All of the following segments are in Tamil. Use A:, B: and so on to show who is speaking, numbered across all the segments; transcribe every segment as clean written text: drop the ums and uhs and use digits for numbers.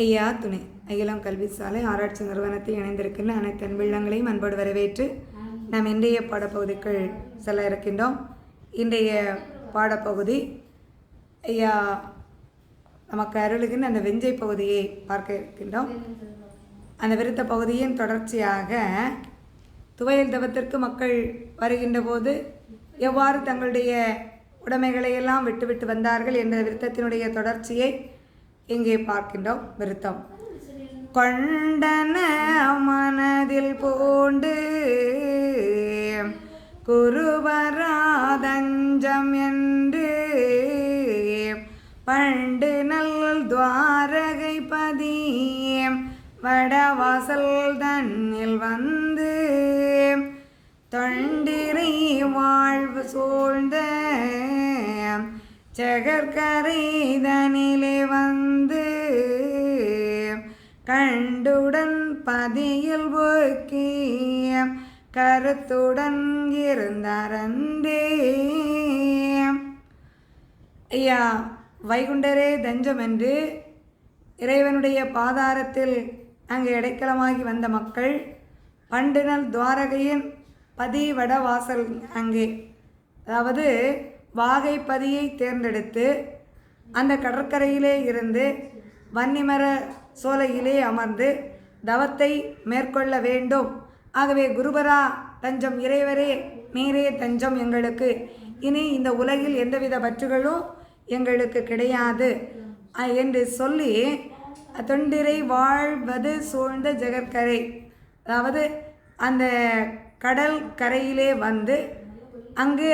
A: ஐயா துணை அகிலம் கல்வி சாலை ஆராய்ச்சி நிறுவனத்தில் இணைந்திருக்கின்ற அனைத்து அன்புள்ளங்களையும் அன்போடு வரவேற்று நாம் இன்றைய பாடப்பகுதிக்குள் செல்ல இருக்கின்றோம். இன்றைய பாடப்பகுதி ஐயா நமக்கு அருளுகின்ற அந்த வெஞ்சை பகுதியை பார்க்க இருக்கின்றோம். அந்த விருத்த பகுதியின் தொடர்ச்சியாக துவையல் தவத்திற்கு மக்கள் வருகின்ற போது எவ்வாறு தங்களுடைய உடைமைகளை எல்லாம் விட்டுவிட்டு வந்தார்கள் என்ற விருத்தத்தினுடைய தொடர்ச்சியை இங்கே பார்க்கின்றோம். விருத்தம் கொண்டன மனதில் பூண்டு குருவராதஞ்சம் என்று பண்டு நல் துவாரகை பதியம் வடவாசல் தன்னில் வந்து தொண்டிரை வாழ்வு சூழ்ந்த ஜகற்கரை தனிலே வந்து கண்டுடன் பதியில் போக்கிய கருத்துடன் இருந்தாரந்தே. ஐயா வைகுண்டரே தஞ்சம் என்று இறைவனுடைய பாதாரத்தில் அங்கே இடைக்கலமாகி வந்த மக்கள் பண்டுனல் துவாரகையின் பதி வடவாசல் அங்கே, அதாவது வாகைப்பதியை தேர்ந்தெடுத்து அந்த கடற்கரையிலே இருந்து வன்னிமர சோலையிலே அமர்ந்து தவத்தை மேற்கொள்ள வேண்டும். ஆகவே குருபரா தஞ்சம், இறைவரே நீரே தஞ்சம் எங்களுக்கு, இனி இந்த உலகில் எந்தவித பற்றுகளும் எங்களுக்கு கிடையாது என்று சொல்லி தொண்டிரை வாழ்வது சூழ்ந்த ஜெகற்கரை, அதாவது அந்த கடல் கரையிலே வந்து அங்கு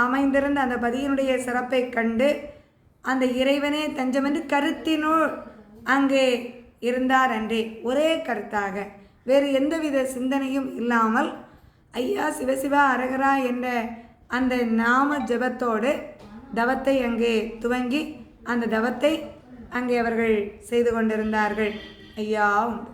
A: அமைந்திருந்த அந்த பதியினுடைய சிறப்பை கண்டு அந்த இறைவனே தஞ்சம் என்று கருத்தினுள் அங்கே இருந்தார் அன்றே. ஒரே கருத்தாக வேறு எந்தவித சிந்தனையும் இல்லாமல் ஐயா சிவசிவா அரகரா என்ற அந்த நாம ஜபத்தோடு தவத்தை அங்கே துவங்கி அந்த தவத்தை அங்கே அவர்கள் செய்து கொண்டிருந்தார்கள். ஐயா உண்டு.